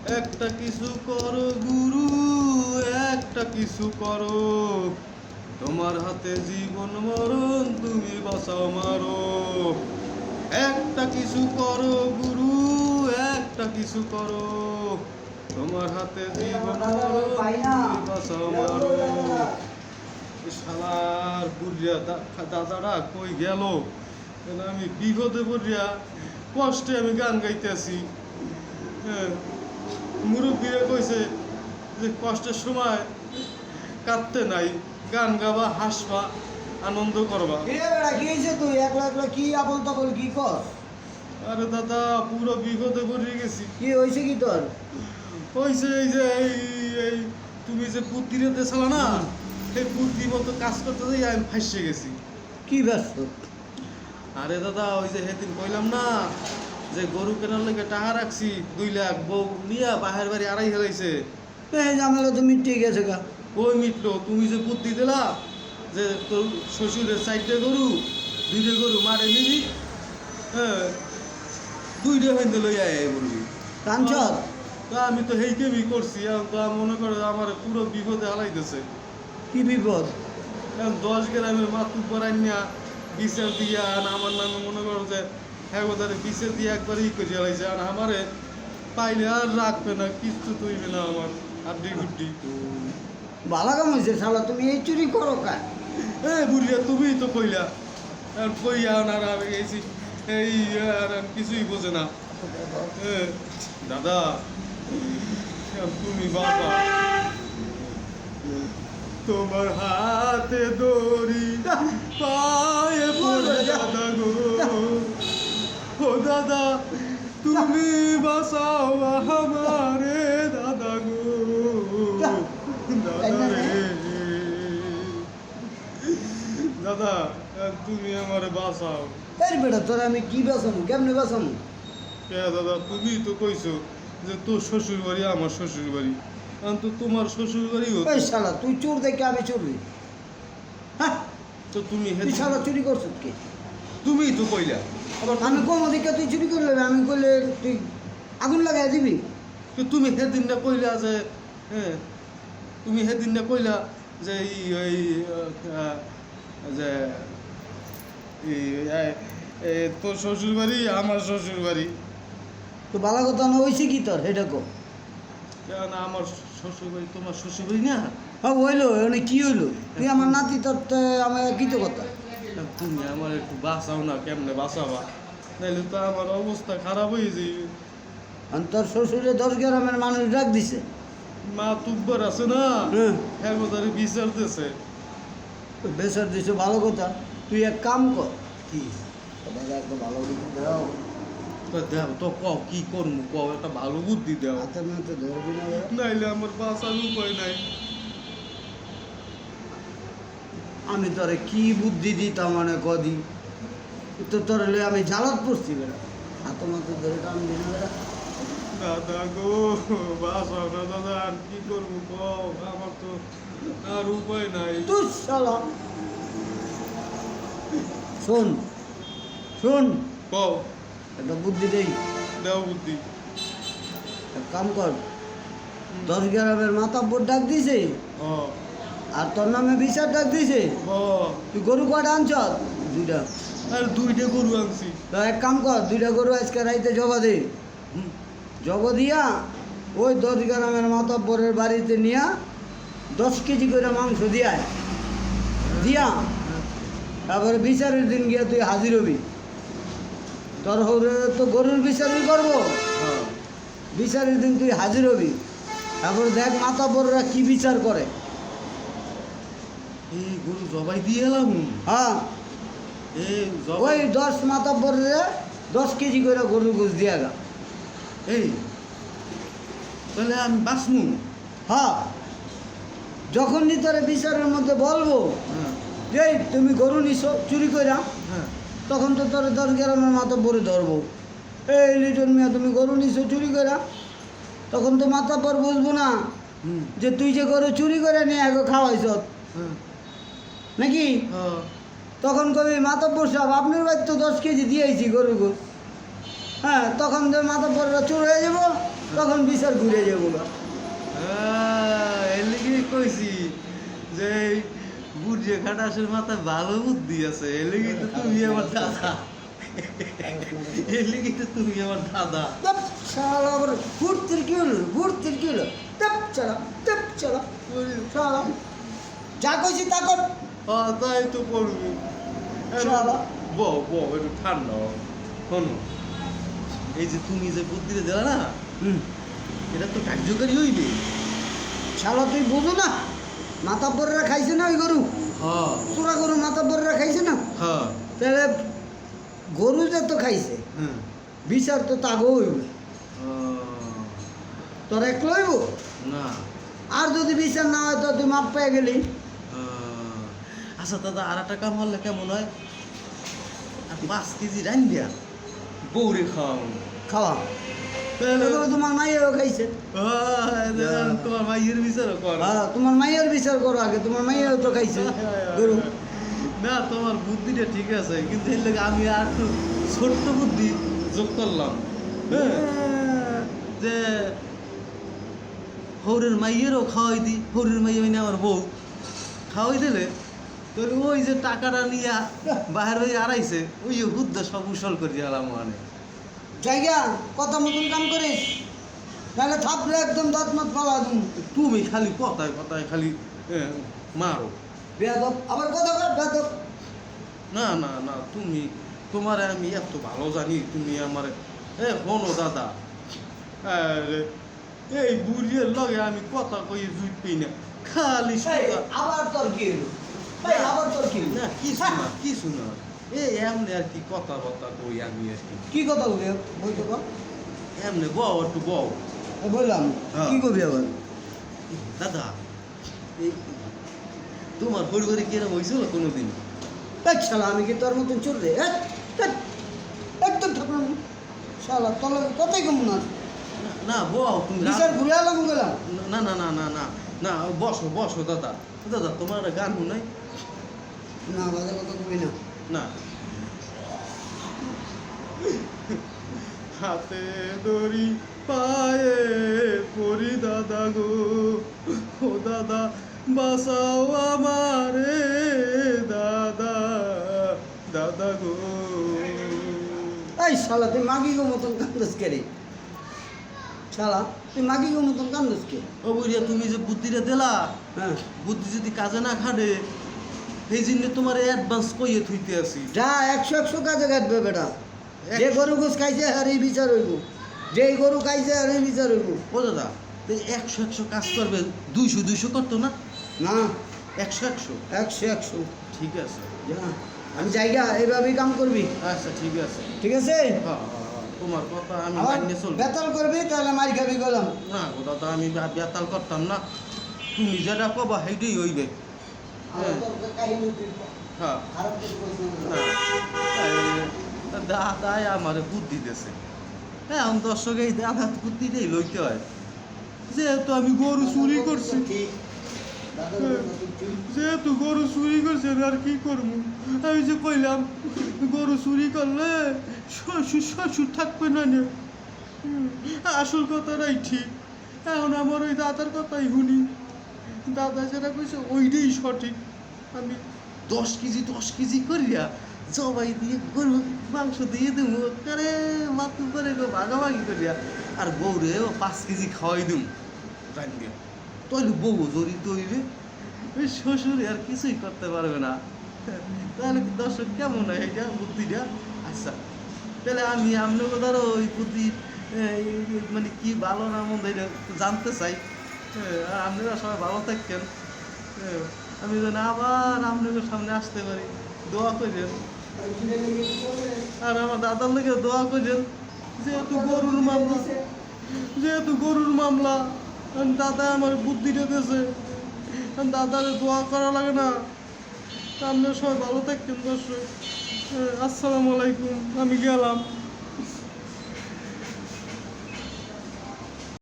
একটা কিছু করো গুরু, একটা কিছু করো, তোমার হাতে জীবন মরণ, তুমি বাঁচাও মারো। একটা কিছু করো গুরু, একটা কিছু করো, তোমার হাতে জীবন মরণ, তুমি বাঁচাও মারো। শালার বুড়িয়া দাদারা কই গেল? আমি বিপদে পড়িয়া কষ্টে আমি গান গাইতেছি। হ্যাঁ, মুরব্বীরা কইছে যে কষ্টের সময় কাঁদতে নাই, গান গাবা, হাসবা, আনন্দ করবা। কি হয়েছে তুই একলা একলা কি আবল তাবল কি কর? আরে দাদা পুরো বিপদে পড়ে গেছি। কি হয়েছে কি তোর? হইছে এই যে এই তুমি যে বুদ্ধি দিয়েছিল না, সেই বুদ্ধি মতো কাজ করতে যাই আমি ফাঁসে গেছি। কি ব্যস্ত? আরে দাদা ওই যে সেদিন কইলাম না যে গরু কেনার লেগে টাকা রাখছি 2 লাখ, বউ নিয়া বাহের বাড়ি আড়াই হেলাইছে। এই ঝামেলা তো মিটে গেছে গা। ওই মিটলো, তুমি যে বুদ্ধি দিলা যে তোর শ্বশুরের 4টে গরু, 2টে গরু মারে নিবি, হ্যাঁ 2টে হইতে লই আয় বলবি কাঞ্চন তা আমি তো হেইকেই করছি। এখন তো আমি মনে করে আমার পুরো বিপদে হালাইতেছে। কি বিপদ? এখন 10 গ্রামের মাতু পরাই নিয়া বিচার দিয়া আমার নামে মনে করো যে হ্যাঁ ওদের বিচার দিয়ে একবার করে হালাইছে। আর আমারে পাইলে আর রাখবে না, কিছু তুইবে না আমার আড্ডি গুড্ডি। ভালো কাম হয়েছে শালা, তুমি এই চুরি করো কা? এ বুড়িয়া তুমি তো কইলা, আর কইয়া আর আমি গেছি এই আর কিছুই বোঝে না। এ, দাদা তুমি বাবা, তোমার হাতে দড়ি পায়ে পড়ে দাদা গো, ও দাদা তুমি বাঁচাও আমারে দাদা গো, দাদা রে দাদা তুমি আমারে বাঁচাও। এই বেটা তোর আমি কি বাঁচামু, কেমনে বাঁচামু? কে দাদা তুমি তো কইছো যে তোর শ্বশুর বাড়ি আমার শ্বশুর বাড়ি, এখন তো তোমার শ্বশুর বাড়ি হতো। এই শালা তুই চোর দেখে আমি চুরি? হ্যাঁ, তো তুমি তুই শালা চুরি করছিস কি? তুমিই তো কইলা। আবার আমি কম দিকে তুই চুরি করলে আমি কইলে তুই আগুন লাগাই দিবি? তো তুমি সেদিন না কইলা যে হ্যাঁ, তুমি সেদিন না কইলা যে এই যে তোর শ্বশুর বাড়ি আমার শ্বশুর বাড়ি। তো ভালো কথা না হয়েছে কি তোর এটা কো? কেন আমার শ্বশুর বাড়ি তোমার শ্বশুর বাড়ি না? হ্যাঁ হইলো, মানে কি হইলো? তুই আমার নাতি তোর তো আমার কি তো কথা? তুমি আমার একটু বাঁচাও না, কেমনে বাঁচাবা? নাইলে তো আমার অবস্থা খারাপ হয়ে যাবে। আর তোর শ্বশুরে 10 গ্রামের মানুষ ডাক দিছে। মা তুব্বর আছে না, হ্যাঁ, হ্যাঁ তারে বিচার দিছে। বেসার দিছে ভালো কথা। তুই এক কাম কর, কি একটা ভালো বুদ্ধি দাও। তো দেও তো কও কি করবো, কও একটা ভালো বুদ্ধি দেও, হাতের মধ্যে ধরবি না রে। নাইলে আমার বাঁচার উপায় নাই। আমি তোরে কি বুদ্ধি দিতাম মানে কদি তো তোর আমি জ্বালাত পড়ছি বেটা। হাতের মধ্যে ধরে টানবি না বেটা। দাদা গো বাঁচাও না দাদা, আর কি করবো কও, আমার তো আর উপায় নাই। তুই শালা শোন শোন, কও একটা বুদ্ধি দেই। দেও বুদ্ধি। এক কাম কর, 10 গ্রামের মাতাব্বর ডাক দিছে ও আর তোর নামে বিচার ডাক দিছে। ও তুই গরু কয়টা আনছ? 2টা। আর 2টে গরু আনছি। তো এক কাম কর, 2টা গরু আজকে রাইতে জবা দে। হুম, জব দিয়া ওই 10 গ্রামের মাতাব্বরের বাড়িতে নিয়া 10 কেজি করে মাংস দিয়ায় দিয়া তারপরে বিচারের দিন গিয়া তুই হাজির হবি। তোর হরে তো গরুর বিচারই করবো, হ্যাঁ। বিচারের দিন তুই হাজির হবি। তারপরে দেখ মাতাব্বররা কি বিচার করে। এই গরু জবাই দিয়ে এলাম। হ্যাঁ, এই ওই 10 মাতাব্বরে 10 কেজি করে গরুর গোস দিয়া গা। এই তাহলে আমি বাঁচমু। হ্যাঁ, যখনই তোরে বিচারের মধ্যে বলবো হ্যাঁ যে এই তুমি গরু নিছো চুরি কইরা, হ্যাঁ তখন তো তোর 10 গ্রামের মাতাব্বরে ধরবো। এই লিটন মিয়া তুমি গরু নিছো চুরি কইরা, তখন তো মাতাব্বর বুঝবো না হুম যে তুই যে গরু চুরি করে নিয়ে আগে খাওয়াইছ হ্যাঁ নাকি। হ্যাঁ তখন কবি মাতাব্বর সাহেব আপনার বাড়ি তো 10 কেজি দিয়েছি গরু গোস। হ্যাঁ, তখন যে মাতাব্বররা চোর হয়ে যাবো, তখন বিচার ঘুরে যাবো গা। এর লিগে কইছি যে বুঝে খাটাসের মাথায় ভালো বুদ্ধি আছে, এর লিগে তো তুমি আমার দাদা, এর লিগে তো তুমি আমার দাদা। তপ শালা আবার ঘুরতে কি হলো, ঘুরতে কি হলো, তপ চালা শালা যা কইছি তা কর। তাই তো করবি। শালা একটু ঠান্ডা হও। শোনো, এই যে তুমি যে বুদ্ধিটা দিলা না, এটা তো কার্যকারী হইবে। শালা তুই বুঝো না, মাতাব্বররা খাইছে না ওই গরু, হ্যাঁ তোরা গরু মাতাব্বররা খাইছে না, হ্যাঁ তাহলে গরু যে তো খাইছে হ্যাঁ। বিচার তো তাগো হইবে, তোর এক লইব। না আর যদি বিচার না হয় তো তুই মাপ পেয়ে গেলি। আচ্ছা দাদা, আর একটা কাম হলে কেমন হয়? আর 5 কেজি রান দিয়া বৌরে খাওয়াম। খাওয়া এগুলো তোমার মাইয়াও খাইছে। তোমার মাইয়ের বিচারও কর। হ্যাঁ, তোমার মাইয়ার বিচার করো আগে, তোমার মাইয়াও তো খাইছে গরু। না, তোমার বুদ্ধিটা ঠিক আছে, কিন্তু এর লাগে আমি আর একটু ছোট্ট বুদ্ধি যোগ করলাম। হ্যাঁ, যে হৌরের মাইয়েরও খাওয়াই দিই, হৌরের মাইয়া মানে আমার বউ খাওয়াই দিলে তোর ওই যে টাকাটা নিয়ে বাহির হয়ে আড়াইছে ওই বুদ্ধ সব উসল করি আলাম মানে। জায়গা কথা মতন কাম করিস, নাহলে থাপলে একদম দাঁত মাত পালা তুমি। তুমি খালি কথায় কথায় খালি মারো। বেয়াদব আবার কথা কর, বেয়াদব। না না না, তুমি তোমারে আমি এত ভালো জানি, তুমি আমার শোনো দাদা, এই বুড়ির লগে আমি কথা কই জুটবি না, খালি সোজা। আবার তোর কি হলো ভাই, আবার তোর কি হলো? না কিছু না এমনি আর কি কথাবার্তা কই আমি আর কি। কি কথা বলি বলতে কর। এমনি বউ একটু বউ। বললাম হ্যাঁ। কি করবি আবার? দাদা, এই তোমার পরিবারে কিরম হয়েছিল কোনোদিন? এই শালা আমি কি তোর মতন চল রে? একদম ঠাকুর শালা তোর কথাই কম না। না বউ, তুমি বিচার ঘুরে আলাম গেলাম। না না না না না না, বসো বসো দাদা। দাদা, তোমার একটা গান শুনাই না, বাজে কথা কবি না। না। হাতে দড়ি পায়ে পরি দাদা গো, ও দাদা বাঁচাও আমারে, দাদা দাদা গো। এই শালা তুই মাগি গো মতন কান্দস কে রে? শালা তুই মাগি গো মতন কান্দস কে? ও বুড়িয়া, তুমি যে বুদ্ধিটা দিলা, হ্যাঁ, বুদ্ধি যদি কাজে না খাটে, সেই জন্য তোমার অ্যাডভান্স কইয়ে থইতে আসি। যা 100 কাজে কাটবে বেটা। যে গরু গোস খাইছে আর এই বিচার হইব, যেই গরু খাইছে আর এই বিচার হইব। ও দাদা, তো 100 কাজ করবে, 200 করতো না? না, 100 100 ঠিক আছে। যা আমি জায়গা এইভাবেই কাম করবি, আচ্ছা ঠিক আছে। ঠিক আছে? হ্যাঁ, তোমার কথা আমি আবার মানিয়ে চলবো। বেতাল করবি তাহলে মার খাবি গেলাম। না গো দাদা, আমি বেতাল করতাম না, তুমি যেটা কবা সেইটাই হইবে। হ্যাঁ হ্যাঁ, না দাদাই আমার বুদ্ধি দিয়েছে। হ্যাঁ, আমি দর্শক এই দাদা বুদ্ধিটাই লইতে হয়, যেহেতু আমি গরু চুরি করছি, যেহেতু গরু চুরি করছে আর কি করবো। আমি যে কইলাম গরু চুরি করলে শ্বশুর থাকবে না নে। আসল কথাটাই ঠিক। এখন আমার ওই দাদার কথাই শুনি, দাদা যেটা কইছে ওইটাই সঠিক। আমি 10 কেজি করিয়া জবাই দিয়ে গরু মাংস দিয়ে দেবো, আরে মাত্র করে ভাগাভাগি করিয়া, আর বউরেও 5 কেজি খাওয়াই দেব রান্ধিয়া। তাহলে বউ জড়িত হইলে ওই শ্বশুর আর কিছুই করতে পারবে না। তাহলে দর্শক কেমন হয় এটা বুদ্ধিটা? আচ্ছা, তাহলে আমি আপনাকে ধরো ওই বুদ্ধি মানে কি ভালো না মন্দ এটা জানতে চাই। আর আপনারা সবাই ভালো থাকেন, আমি যেন আবার আপনাদের সামনে আসতে পারি, দোয়া করেন। আর আমার দাদার লোকে দোয়া করেন, যেহেতু গরুর মামলা দাদা আমার বুদ্ধিটা দিয়েছে, দাদারে দোয়া করা লাগে না। আপনারা সবাই ভালো থাকতেন দর্শক। আসসালামু আলাইকুম, আমি গেলাম।